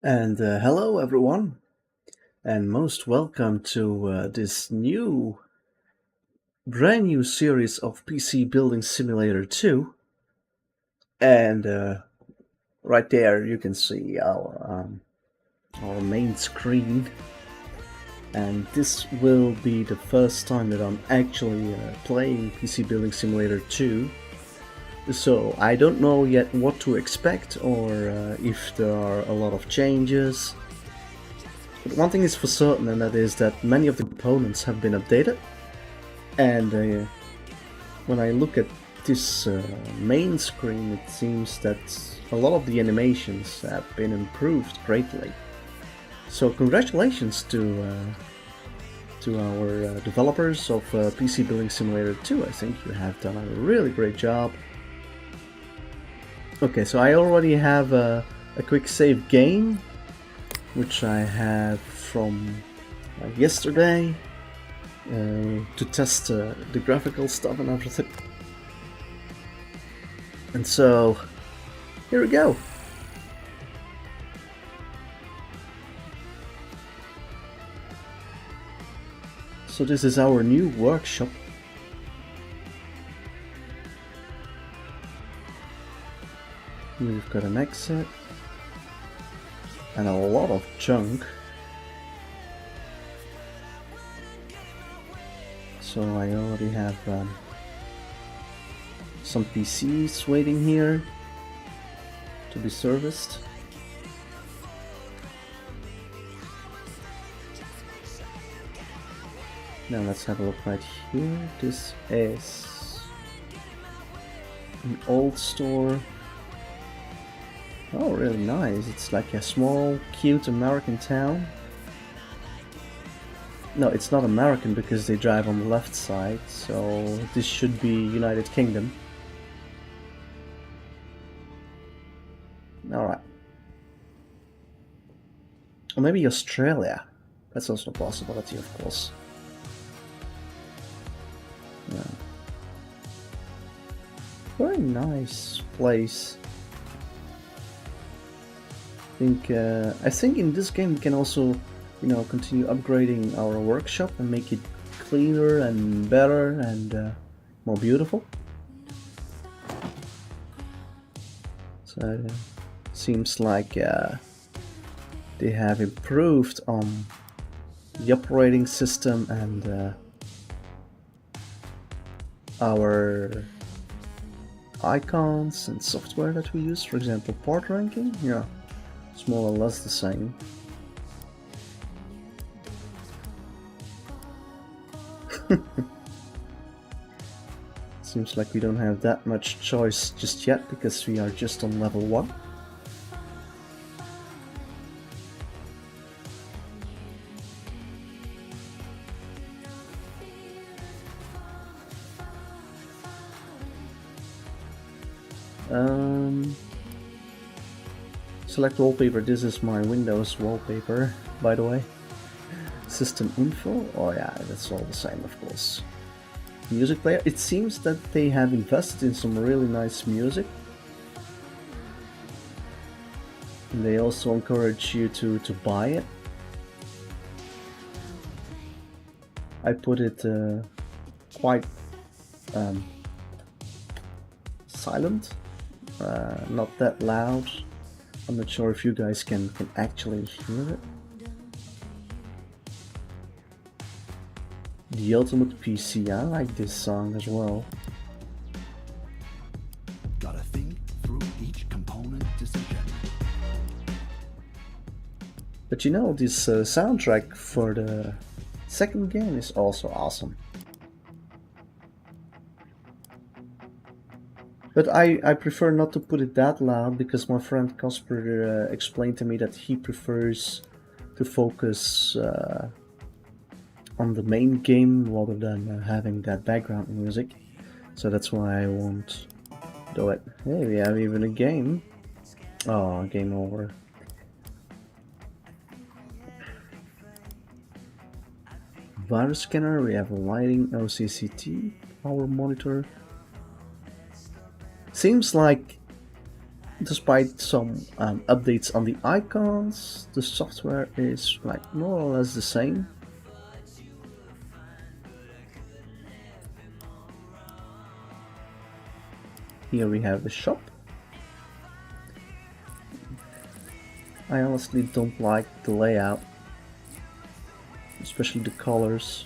And hello, everyone, and most welcome to this brand new series of PC Building Simulator 2. And right there, you can see our main screen. And this will be the first time that I'm actually playing PC Building Simulator 2. So I don't know yet what to expect or if there are a lot of changes. But one thing is for certain, and that is that many of the components have been updated. And when I look at this main screen, it seems that a lot of the animations have been improved greatly. So congratulations to our developers of PC Building Simulator 2. I think you have done a really great job. Okay, so I already have a quick save game, which I have from yesterday. To test the graphical stuff and everything. And so, here we go. So this is our new workshop. We've got an exit and a lot of junk. So I already have some PCs waiting here to be serviced. Now let's have a look right here. This is an old store. Oh, really nice. It's like a small, cute American town. No, it's not American because they drive on the left side, so this should be United Kingdom. Alright. Or maybe Australia. That's also a possibility, of course. Yeah. Very nice place. I think in this game we can also continue upgrading our workshop and make it cleaner and better and more beautiful. So seems like they have improved on the operating system and our icons and software that we use. For example, port ranking. Yeah, it's more or less the same. Seems like we don't have that much choice just yet because we are just on level 1. Select wallpaper. This is my Windows wallpaper, by the way. System info. Oh yeah, that's all the same, of course. Music player. It seems that they have invested in some really nice music. And they also encourage you to buy it. I put it quite silent, not that loud. I'm not sure if you guys can actually hear it. The Ultimate PC, I like this song as well. Gotta think through each component decision. But this soundtrack for the second game is also awesome. But I prefer not to put it that loud because my friend Casper explained to me that he prefers to focus on the main game rather than having that background music. So that's why I won't do it. Hey, we have even a game. Oh, game over. Virus scanner, we have a lighting, OCCT, power monitor. Seems like Despite some updates on the icons, the software is like more or less the same. Here we have the shop. I honestly don't like the layout, especially the colors.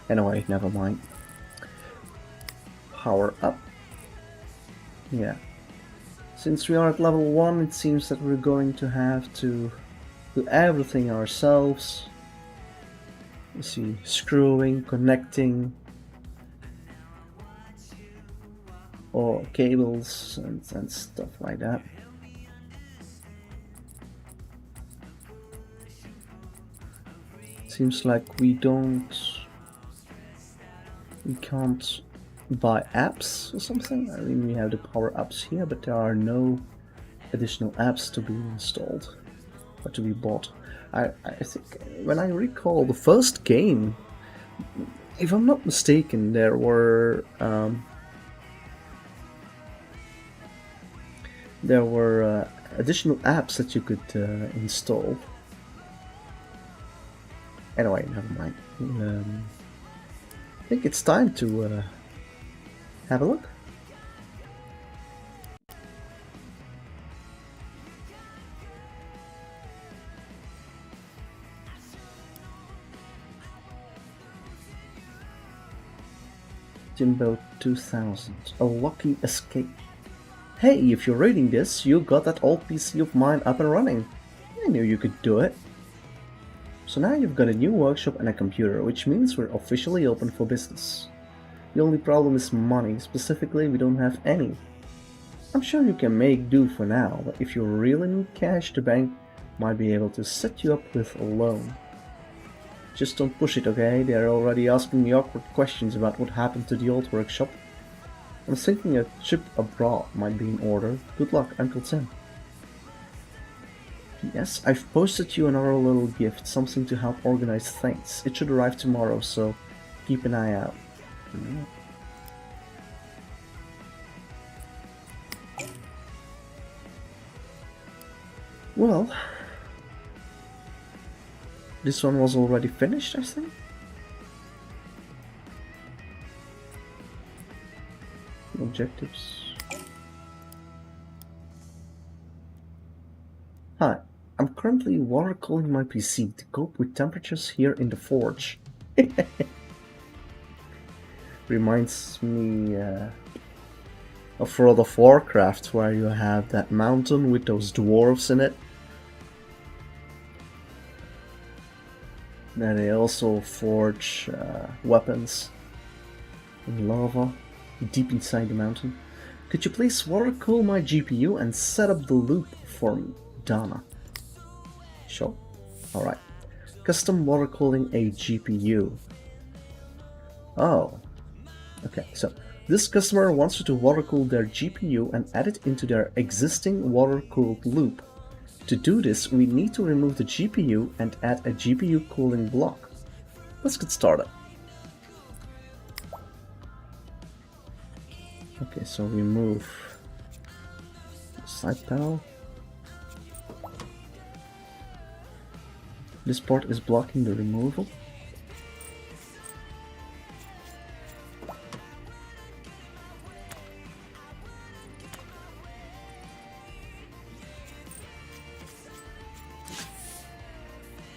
Anyway, never mind. Power up. Yeah. Since we are at level 1, it seems that we're going to have to do everything ourselves. You see, screwing, connecting, or cables and stuff like that. Seems like we can't buy apps or something. I mean, we have the power ups here, but there are no additional apps to be installed or to be bought. I think when I recall the first game, if I'm not mistaken, there were additional apps that you could install. Anyway, never mind. I think it's time to have a look. Jimbo 2000, a lucky escape. Hey, if you're reading this, you got that old PC of mine up and running. I knew you could do it. So now you've got a new workshop and a computer, which means we're officially open for business. The only problem is money, specifically we don't have any. I'm sure you can make do for now, but if you really need cash, the bank might be able to set you up with a loan. Just don't push it, okay? They're already asking me awkward questions about what happened to the old workshop. I'm thinking a trip abroad might be in order. Good luck, Uncle Tim. Yes, I've posted you another little gift, something to help organize things. It should arrive tomorrow, so keep an eye out. Well, this one was already finished, I think. Objectives. Hi, I'm currently water cooling my PC to cope with temperatures here in the forge. Reminds me of World of Warcraft, where you have that mountain with those dwarves in it. Then they also forge weapons in lava deep inside the mountain. Could you please water cool my GPU and set up the loop for me, Donna? Sure. Alright. Custom water cooling a GPU. Oh. Okay, so this customer wants you to water cool their GPU and add it into their existing water cooled loop. To do this, we need to remove the GPU and add a GPU cooling block. Let's get started. Okay, so we move the side panel. This part is blocking the removal.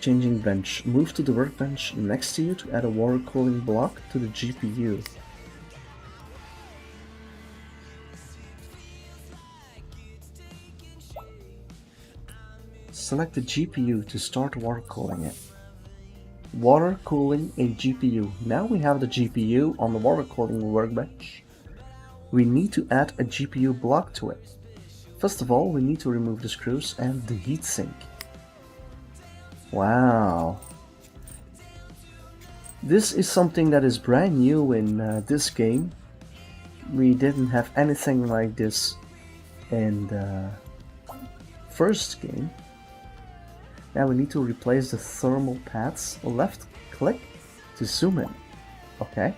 Changing bench. Move to the workbench next to you to add a water cooling block to the GPU. Select the GPU to start water cooling it. Water cooling a GPU. Now we have the GPU on the water cooling workbench. We need to add a GPU block to it. First of all, we need to remove the screws and the heatsink. Wow. This is something that is brand new in this game. We didn't have anything like this in the first game. Now we need to replace the thermal pads. Left click to zoom in. Okay.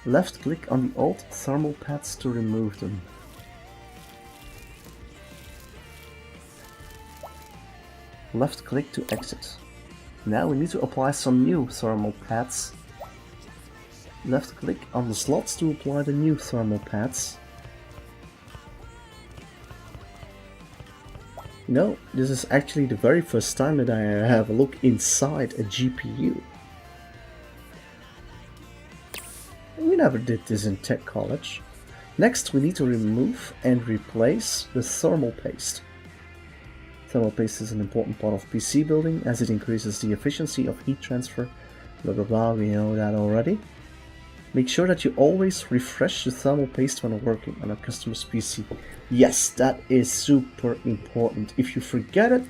Left click on the old thermal pads to remove them. Left click to exit. Now we need to apply some new thermal pads. Left click on the slots to apply the new thermal pads. You know, this is actually the very first time that I have a look inside a GPU. We never did this in tech college. Next, we need to remove and replace the thermal paste. Thermal paste is an important part of PC building as it increases the efficiency of heat transfer. Blah blah blah, we know that already. Make sure that you always refresh the thermal paste when working on a customer's PC. Yes, that is super important. If you forget it,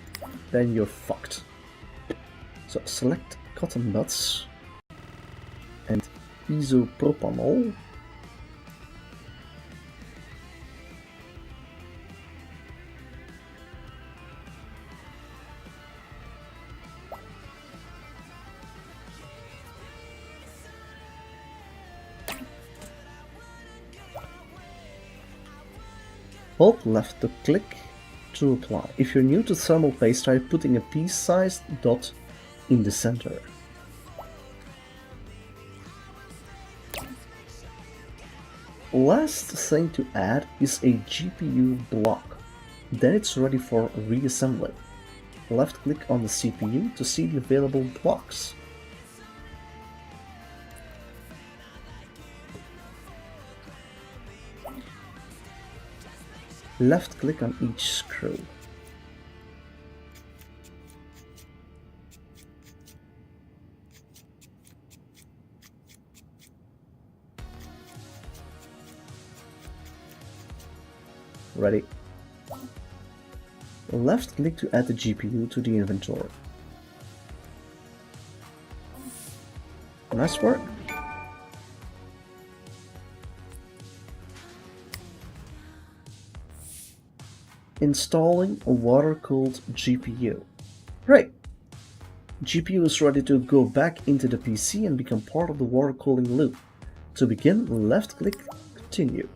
then you're fucked. So select cotton buds and isopropanol. Hold left to click to apply. If you're new to thermal paste, try putting a pea-sized dot in the center. Last thing to add is a GPU block. Then it's ready for reassembly. Left click on the CPU to see the available blocks. Left click on each screw. Ready. Left click to add the GPU to the inventory. Nice work. Installing a water-cooled GPU. Great! GPU is ready to go back into the PC and become part of the water cooling loop. To begin, left-click Continue.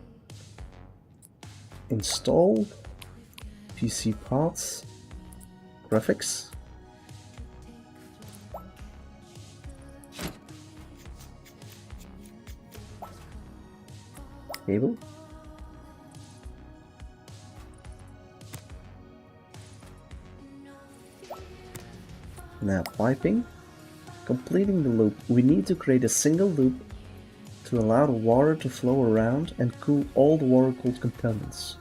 Install PC Paths, Graphics, Cable, now piping. Completing the loop, we need to create a single loop to allow the water to flow around and cool all the water-cooled components.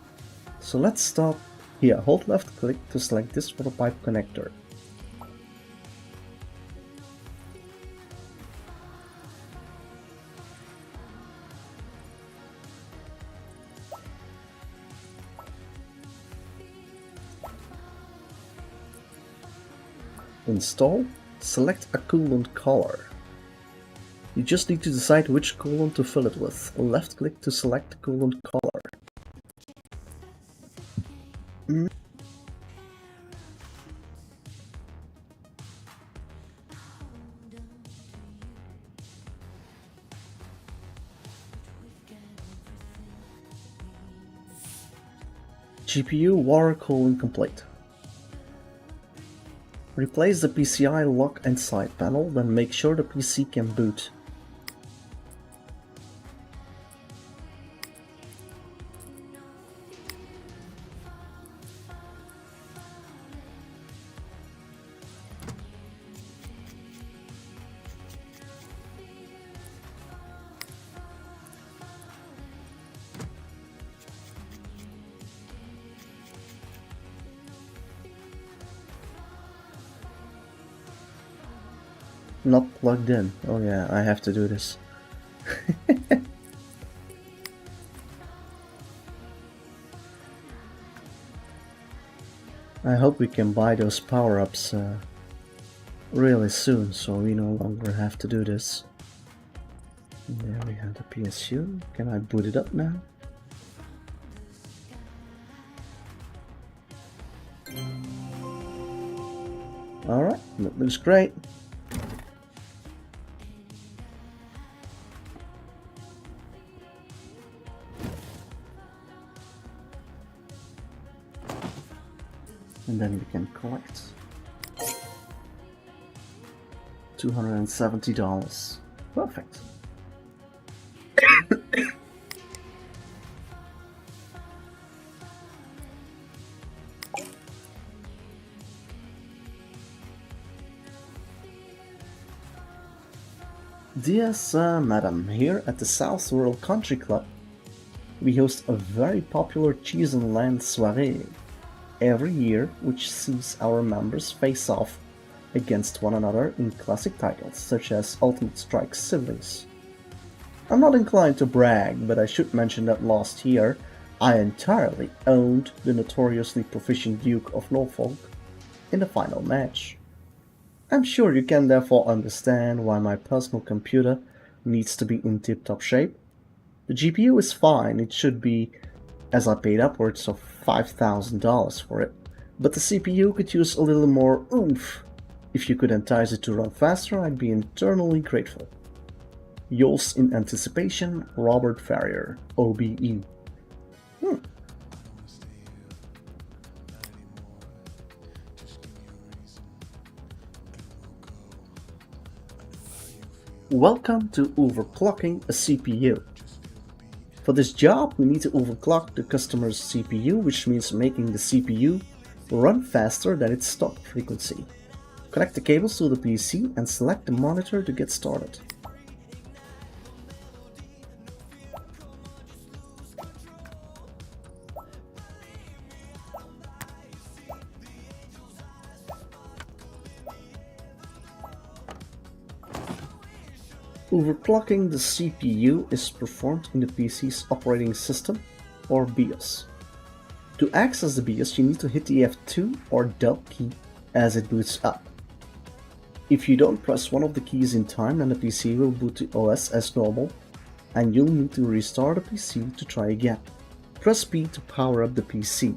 So let's start here. Hold left click to select this for the pipe connector. Install, select a coolant color. You just need to decide which coolant to fill it with. Left click to select the coolant color. GPU water cooling complete. Replace the PCI lock and side panel, then make sure the PC can boot. Not plugged in. Oh yeah, I have to do this. I hope we can buy those power-ups really soon, so we no longer have to do this. And there we have the PSU. Can I boot it up now? Alright, that looks great. And then we can collect $270. Perfect. Dear Sir, Madam, here at the South World Country Club, we host a very popular Cheese and Land soirée every year, which sees our members face off against one another in classic titles such as Ultimate Strike Siblings. I'm not inclined to brag, but I should mention that last year I entirely owned the notoriously proficient Duke of Norfolk in the final match. I'm sure you can therefore understand why my personal computer needs to be in tip-top shape. The GPU is fine, it should be, as I paid upwards of $5,000 for it, but the CPU could use a little more oomph. If you could entice it to run faster, I'd be eternally grateful. Yours in anticipation, Robert Farrier, OBE. Welcome to overclocking a CPU. For this job, we need to overclock the customer's CPU, which means making the CPU run faster than its stock frequency. Connect the cables to the PC and select the monitor to get started. Overclocking the CPU is performed in the PC's operating system, or BIOS. To access the BIOS, you need to hit the F2 or Del key as it boots up. If you don't press one of the keys in time, then the PC will boot the OS as normal, and you'll need to restart the PC to try again. Press P to power up the PC.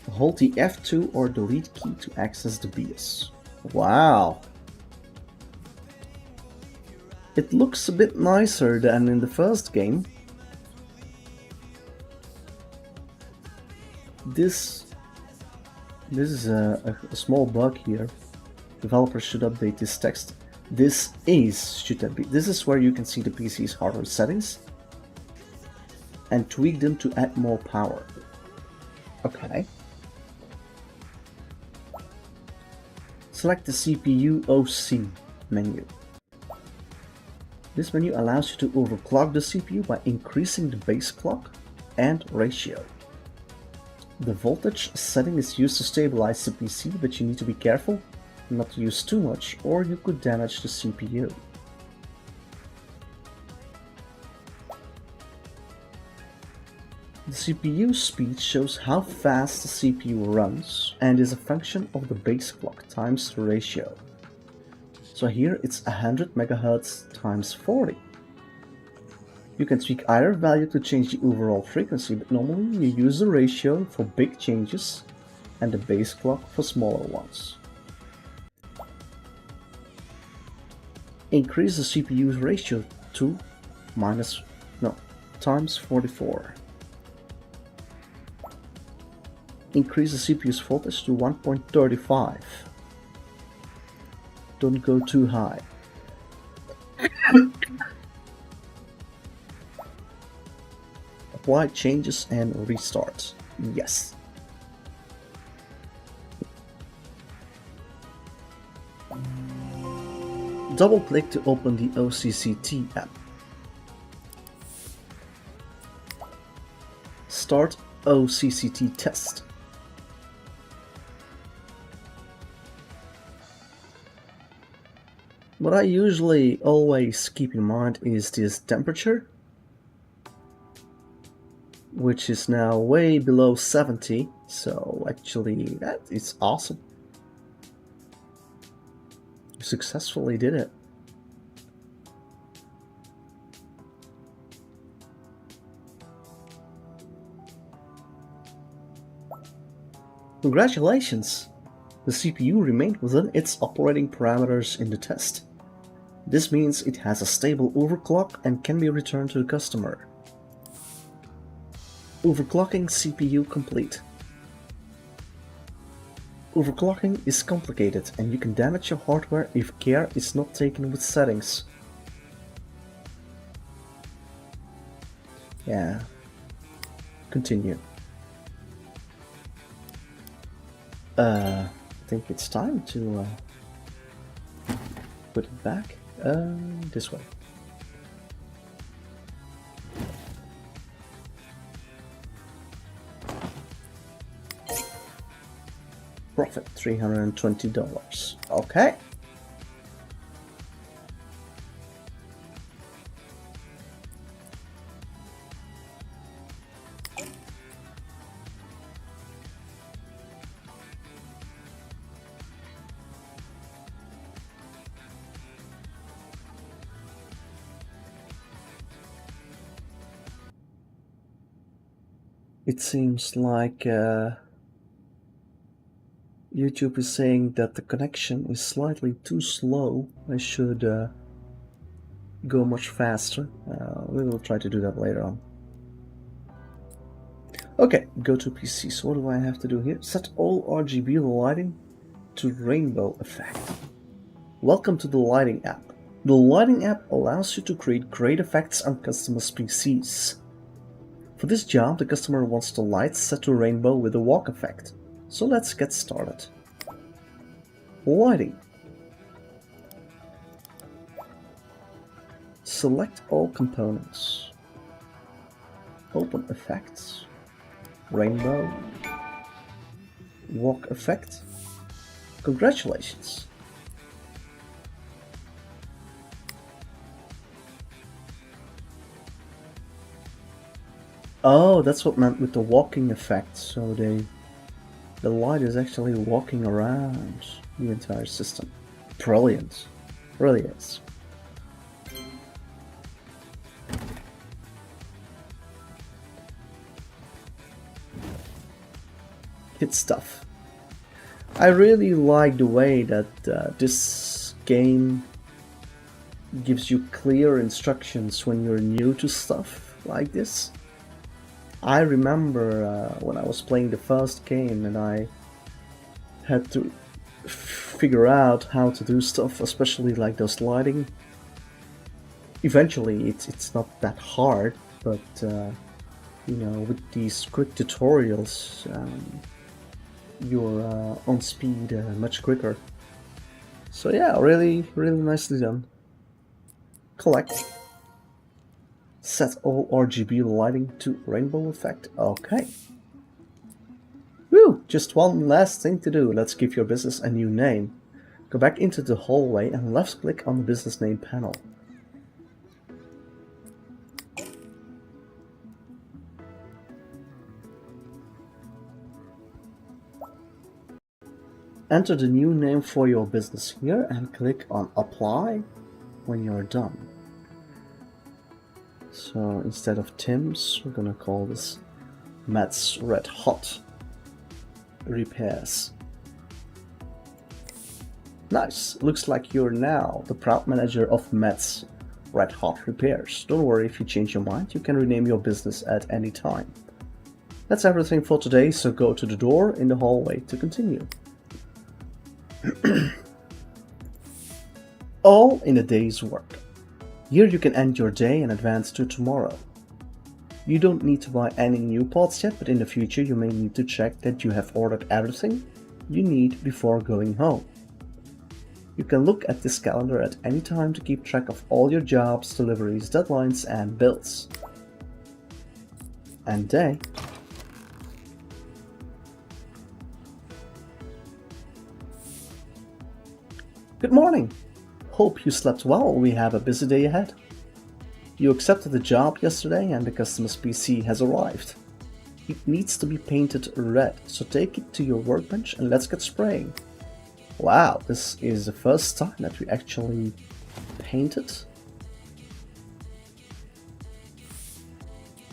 Hold the F2 or delete key to access the BIOS. Wow! It looks a bit nicer than in the first game. This is a small bug here. Developers should update this text. This is where you can see the PC's hardware settings and tweak them to add more power. Okay. Select the CPU OC menu. This menu allows you to overclock the CPU by increasing the base clock and ratio. The voltage setting is used to stabilize the PC, but you need to be careful not to use too much or you could damage the CPU. The CPU speed shows how fast the CPU runs and is a function of the base clock times the ratio. So here it's 100 MHz times 40. You can tweak either value to change the overall frequency, but normally you use the ratio for big changes and the base clock for smaller ones. Increase the CPU's ratio to times 44. Increase the CPU's voltage to 1.35. Don't go too high. Apply changes and restart. Yes. Double-click to open the OCCT app. Start OCCT test. What I usually always keep in mind is this temperature, which is now way below 70, so actually that is awesome. You successfully did it. Congratulations! The CPU remained within its operating parameters in the test. This means it has a stable overclock and can be returned to the customer. Overclocking CPU complete. Overclocking is complicated and you can damage your hardware if care is not taken with settings. Yeah. Continue. I think it's time to put it back this way. Profit $320. Okay. It seems like YouTube is saying that the connection is slightly too slow. I should go much faster. We will try to do that later on. Okay, go to PC. So what do I have to do here? Set all RGB lighting to rainbow effect. Welcome to the Lighting app. The Lighting app allows you to create great effects on customers' PCs. For this job, the customer wants the lights set to rainbow with a walk effect. So let's get started. Lighting. Select all components. Open effects. Rainbow. Walk effect. Congratulations. Oh, that's what meant with the walking effect. So the light is actually walking around the entire system. Brilliant. Really is. Good stuff. I really like the way that this game gives you clear instructions when you're new to stuff like this. I remember when I was playing the first game and I had to figure out how to do stuff, especially like those lighting. Eventually it's not that hard, but you know, with these quick tutorials you're on speed much quicker. So yeah, really nicely done. Collect. Set all RGB lighting to rainbow effect. Okay. Woo! Just one last thing to do. Let's give your business a new name. Go back into the hallway and left click on the business name panel. Enter the new name for your business here and click on apply when you're done. So instead of Tim's, we're gonna call this Matt's Red Hot Repairs. Nice, looks like you're now the proud manager of Matt's Red Hot Repairs. Don't worry if you change your mind, you can rename your business at any time. That's everything for today, so go to the door in the hallway to continue. All in a day's work. Here you can end your day and advance to tomorrow. You don't need to buy any new pots yet, but in the future you may need to check that you have ordered everything you need before going home. You can look at this calendar at any time to keep track of all your jobs, deliveries, deadlines, and bills. End day. Good morning! Hope you slept well, we have a busy day ahead. You accepted the job yesterday and the customer's PC has arrived. It needs to be painted red, so take it to your workbench and let's get spraying. Wow, this is the first time that we actually paint it.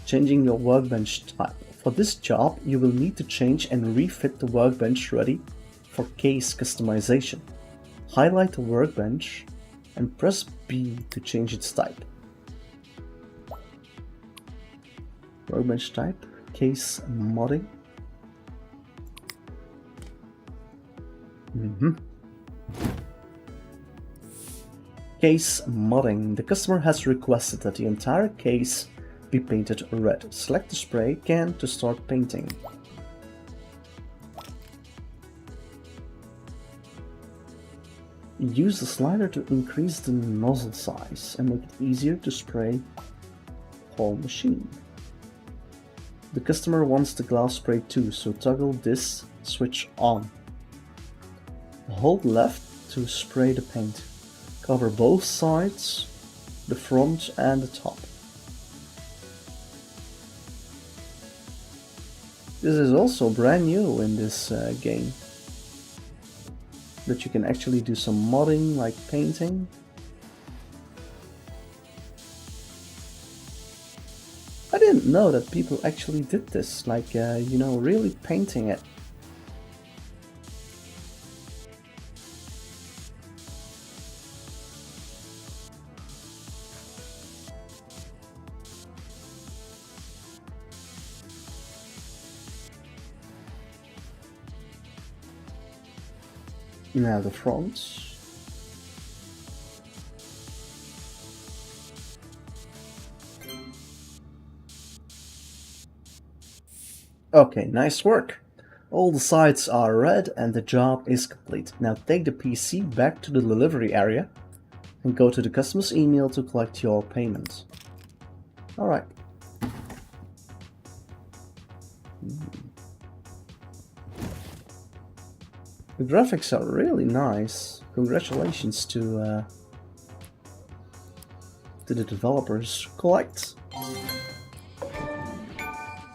Changing your workbench type. For this job, you will need to change and refit the workbench ready for case customization. Highlight the workbench and press B to change its type. Workbench type, case modding. Case modding. The customer has requested that the entire case be painted red. Select the spray can to start painting. Use the slider to increase the nozzle size and make it easier to spray whole machine. The customer wants the glass spray too, so toggle this switch on. Hold left to spray the paint. Cover both sides, the front and the top. This is also brand new in this game. That you can actually do some modding like painting. I didn't know that people actually did this, like, you know, really painting it. Now the front. Okay, nice work. All the sides are red and the job is complete. Now take the PC back to the delivery area and go to the customer's email to collect your payment. Alright. The graphics are really nice. Congratulations to the developers. Collect.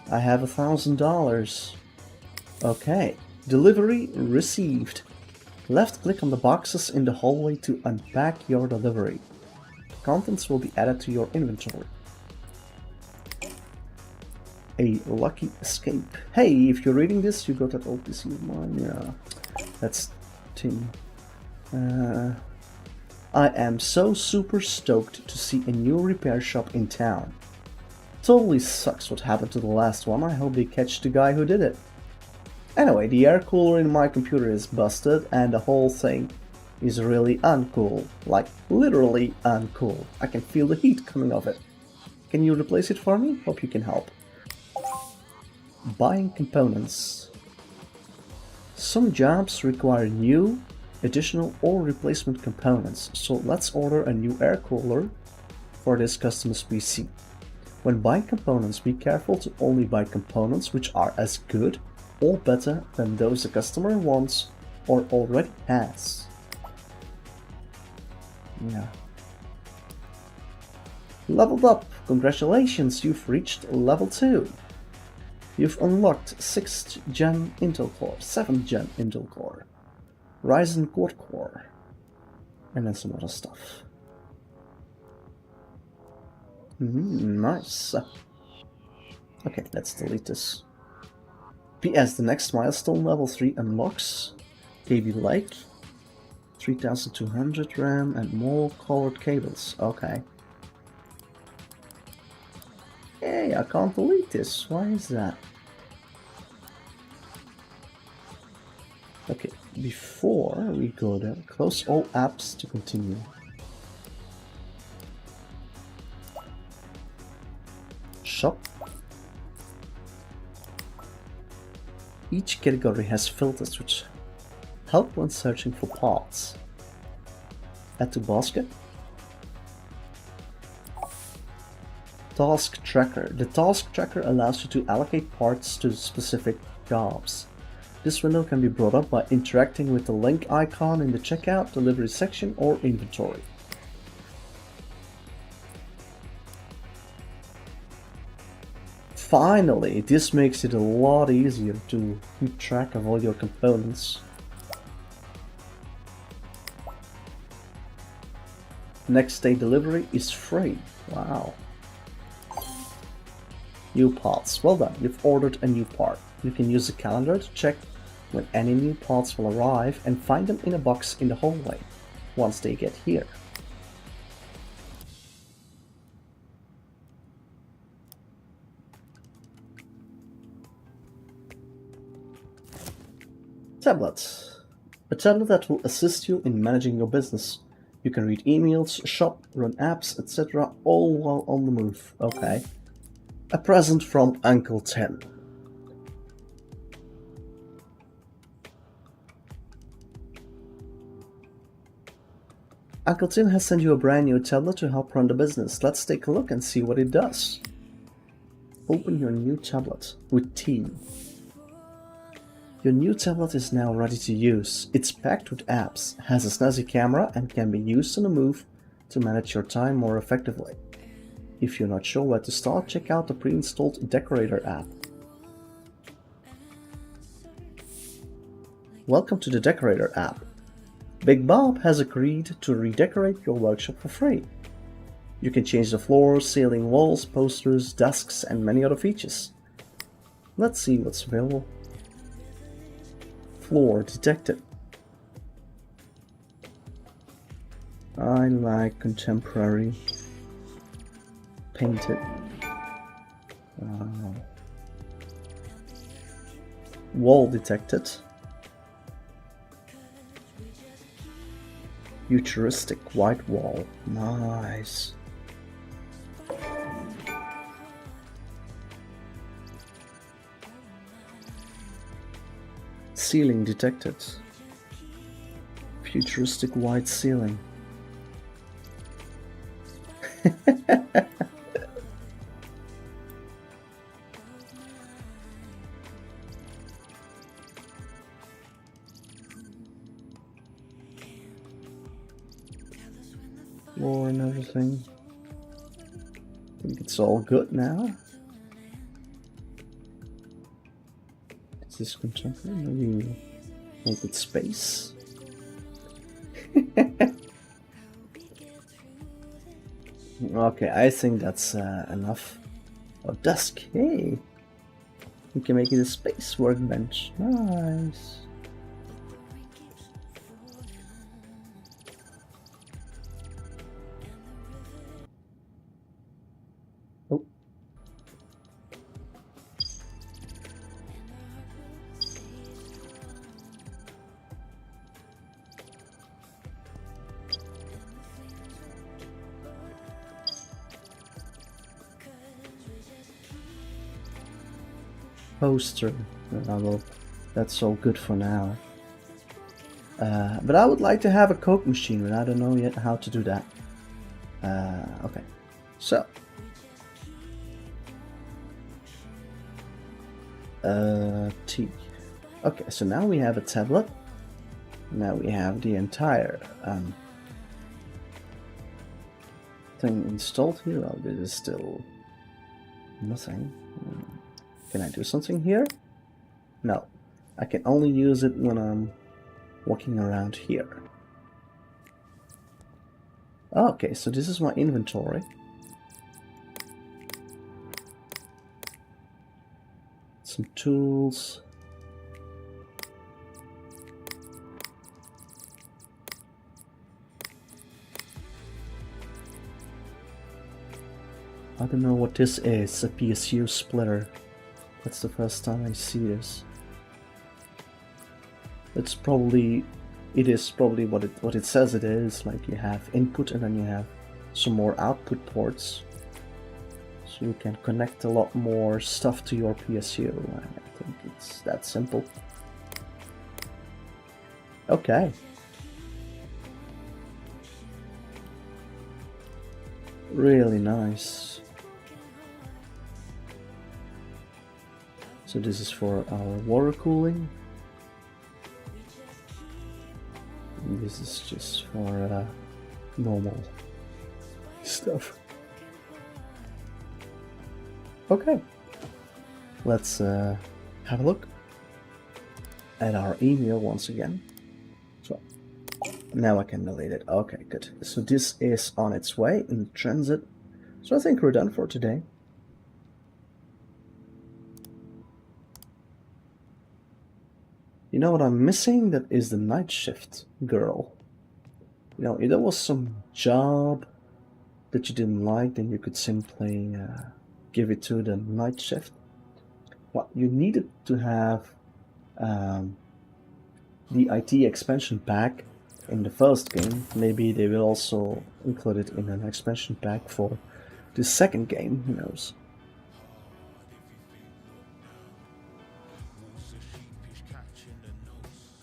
I have $1,000. Okay. Delivery received. Left click on the boxes in the hallway to unpack your delivery. Contents will be added to your inventory. A lucky escape. Hey, if you're reading this, you got that old PC of mine. Yeah. That's Tim. I am so super stoked to see a new repair shop in town. Totally sucks what happened to the last one. I hope they catch the guy who did it. Anyway, the air cooler in my computer is busted and the whole thing is really uncool. Like, literally uncool. I can feel the heat coming off it. Can you replace it for me? Hope you can help. Buying components. Some jobs require new, additional or replacement components, so let's order a new air cooler for this customer's PC. When buying components, be careful to only buy components which are as good or better than those the customer wants or already has. Yeah. Leveled up! Congratulations, you've reached level 2. You've unlocked 6th Gen Intel Core, 7th Gen Intel Core, Ryzen Quad Core, and then some other stuff. Nice. Okay, let's delete this. PS, the next milestone, level 3 unlocks KB Lake, 3200 RAM and more colored cables. Okay. Hey, I can't delete this. Why is that? Okay, before we go there, close all apps to continue. Shop. Each category has filters which help when searching for parts. Add to basket. Task Tracker. The Task Tracker allows you to allocate parts to specific jobs. This window can be brought up by interacting with the link icon in the checkout, delivery section or inventory. Finally, this makes it a lot easier to keep track of all your components. Next day delivery is free. Wow. New parts. Well done, you've ordered a new part. You can use the calendar to check when any new parts will arrive and find them in a box in the hallway once they get here. Tablets. A tablet that will assist you in managing your business. You can read emails, shop, run apps, etc. all while on the move. Okay. A present from Uncle Tim. Uncle Tim has sent you a brand new tablet to help run the business. Let's take a look and see what it does. Open your new tablet with T. Your new tablet is now ready to use. It's packed with apps, has a snazzy camera, and can be used on the move to manage your time more effectively. If you're not sure where to start, check out the pre-installed Decorator app. Welcome to the Decorator app. Big Bob has agreed to redecorate your workshop for free. You can change the floors, ceiling, walls, posters, desks, and many other features. Let's see what's available. Floor detected. I like contemporary. Painted. Wall detected. Futuristic white wall. Nice. Ceiling detected. Futuristic white ceiling. Floor and everything. I think it's all good now. Is this contemporary? Maybe make it space. Okay, I think that's enough. Oh, desk. Hey, we can make it a space workbench. Nice. Oh. Poster. Well, that's all good for now. But I would like to have a Coke machine, but I don't know yet how to do that. Okay, so T. Okay, so now we have a tablet. Now we have the entire thing installed here. Oh, this is still nothing. Can I do something here? No, I can only use it when I'm walking around here. Okay, so this is my inventory. Some tools. I don't know what this is, a PSU splitter. That's the first time I see this. It is probably what it says it is. Like you have input and then you have some more output ports, so you can connect a lot more stuff to your PSU. I think it's that simple. Okay. Really nice. So this is for our water cooling. This is just for normal stuff. Okay, let's have a look at our email once again. So now I can delete it. Okay, good. So this is on its way in transit. So I think we're done for today. You know what I'm missing? That is the night shift girl. You know, if there was some job that you didn't like, then you could simply give it to the night shift. Well, you needed to have the IT expansion pack in the first game. Maybe they will also include it in an expansion pack for the second game, who knows.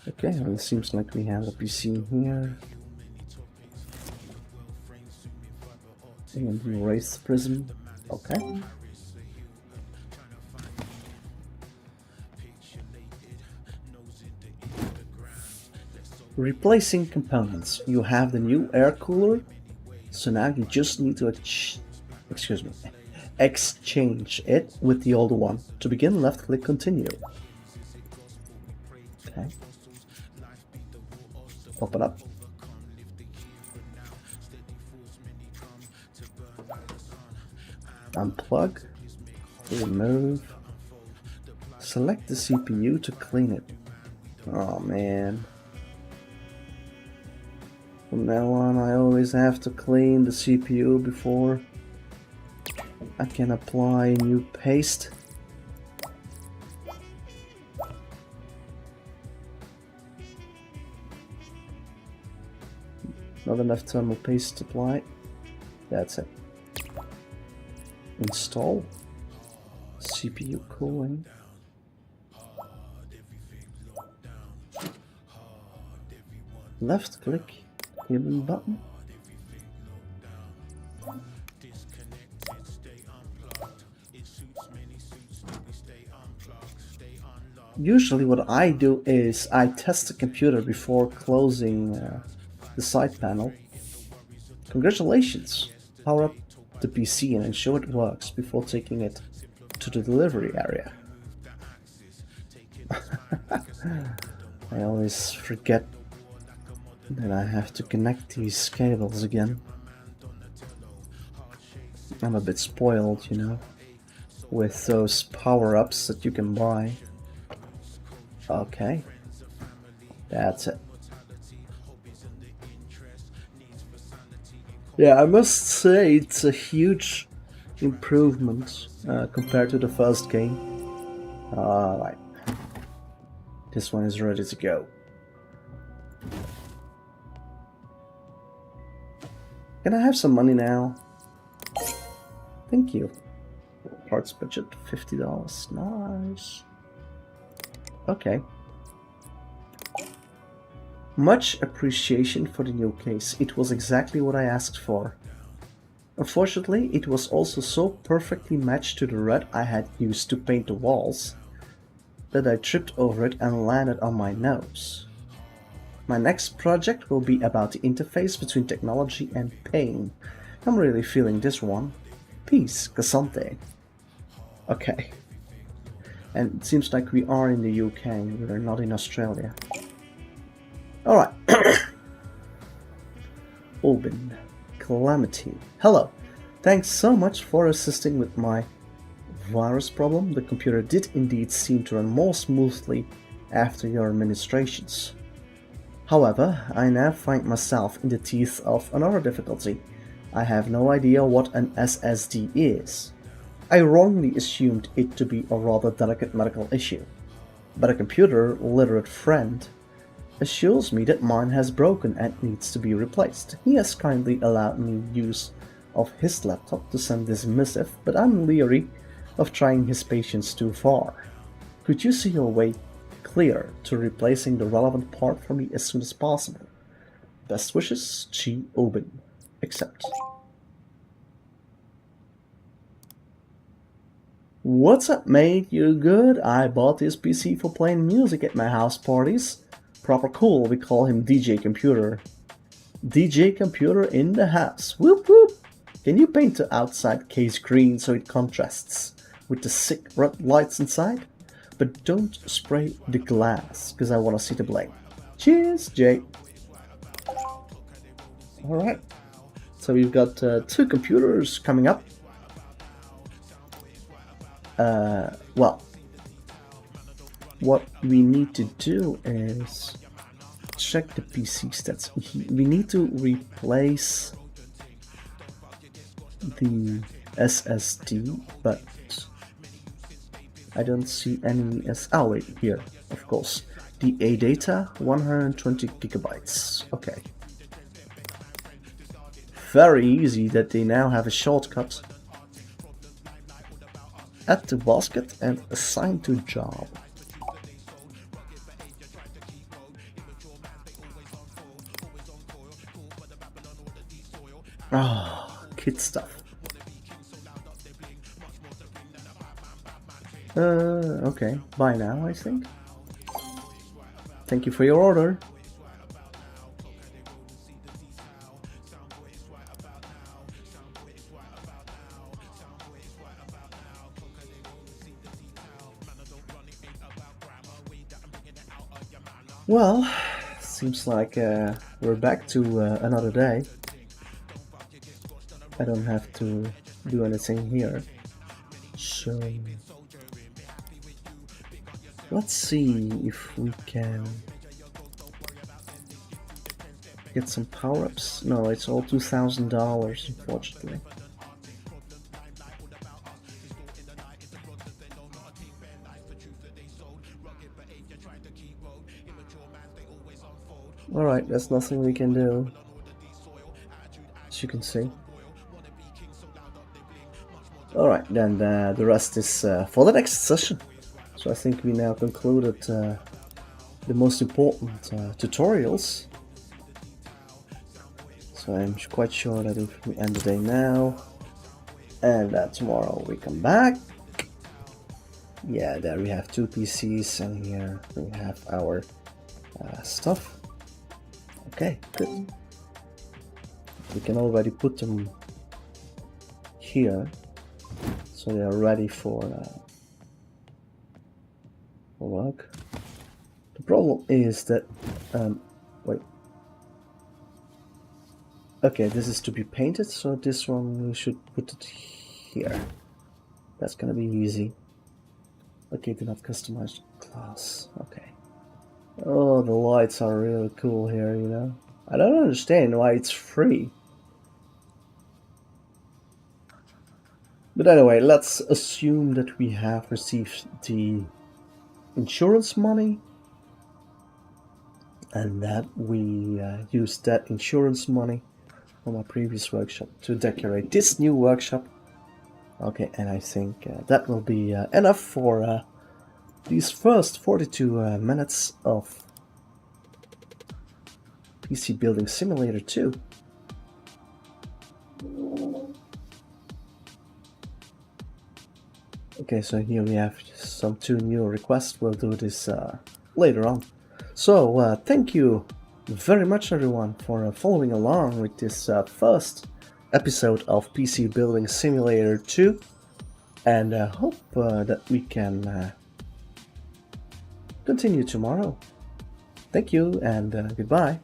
Okay, well, it seems like we have a PC here. And the Wraith Prism. Okay. Replacing components. You have the new air cooler, so now you just need to exchange it with the old one. To begin, left-click Continue. Okay. Open up. Unplug. Remove. Select the CPU to clean it. Oh man. From now on, I always have to clean the CPU before I can apply new paste. Not enough thermal paste to apply. That's it. Install. CPU cooling. Left click. Human button. Usually what I do is I test the computer before closing the side panel. Congratulations! Power up the PC and ensure it works before taking it to the delivery area. I always forget that I have to connect these cables again. I'm a bit spoiled, you know, with those power-ups that you can buy. Okay, that's it. Yeah, I must say it's a huge improvement compared to the first game. Alright, this one is ready to go. Can I have some money now? Thank you. Parts budget $50. Nice. Okay. Much appreciation for the new case. It was exactly what I asked for. Unfortunately, it was also so perfectly matched to the red I had used to paint the walls that I tripped over it and landed on my nose. My next project will be about the interface between technology and pain. I'm really feeling this one. Peace, Casante. Okay. And it seems like we are in the UK, we're not in Australia. Alright. Aubin. Calamity. Hello. Thanks so much for assisting with my virus problem. The computer did indeed seem to run more smoothly after your administrations. However, I now find myself in the teeth of another difficulty. I have no idea what an SSD is. I wrongly assumed it to be a rather delicate medical issue, but a computer-literate friend assures me that mine has broken and needs to be replaced. He has kindly allowed me use of his laptop to send this missive, but I'm leery of trying his patience too far. Could you see your way clear to replacing the relevant part for me as soon as possible? Best wishes, G. Aubin. Accept. What's up, mate? You good? I bought this PC for playing music at my house parties. Proper cool, we call him DJ Computer. DJ Computer in the house. Whoop whoop! Can you paint the outside case green so it contrasts with the sick red lights inside? But don't spray the glass, because I want to see the bling. Cheers, Jay. Alright, so we've got two computers coming up. Well, what we need to do is check the PC stats. We need to replace the SSD, but I don't see any oh wait, here, of course. The A data, 120 gigabytes. Okay. Very easy that they now have a shortcut. Add to basket and assign to job. Ah, kid stuff. Okay, buy now, I think. Thank you for your order. Well, seems like we're back to another day. I don't have to do anything here. So let's see if we can get some power-ups. No, it's all $2,000, unfortunately. Alright, there's nothing we can do, as you can see. Alright, then the rest is for the next session. So I think we now concluded the most important tutorials. So I'm quite sure that if we end the day now, and tomorrow we come back, yeah, there we have 2 PCs, and here we have our stuff. Okay, good. We can already put them here, so they are ready for work. The problem is that, wait. Okay, this is to be painted, so this one we should put it here. That's gonna be easy. Okay, do not customize class. Okay. Oh, the lights are really cool here, you know. I don't understand why it's free. But anyway, let's assume that we have received the insurance money, and that we used that insurance money from our previous workshop to decorate this new workshop. Okay, and I think that will be enough for these first 42 minutes of PC Building Simulator 2. Okay, so here we have some 2 new requests. We'll do this later on. So thank you very much, everyone, for following along with this first episode of PC Building Simulator 2, and hope that we can continue tomorrow. Thank you, and goodbye.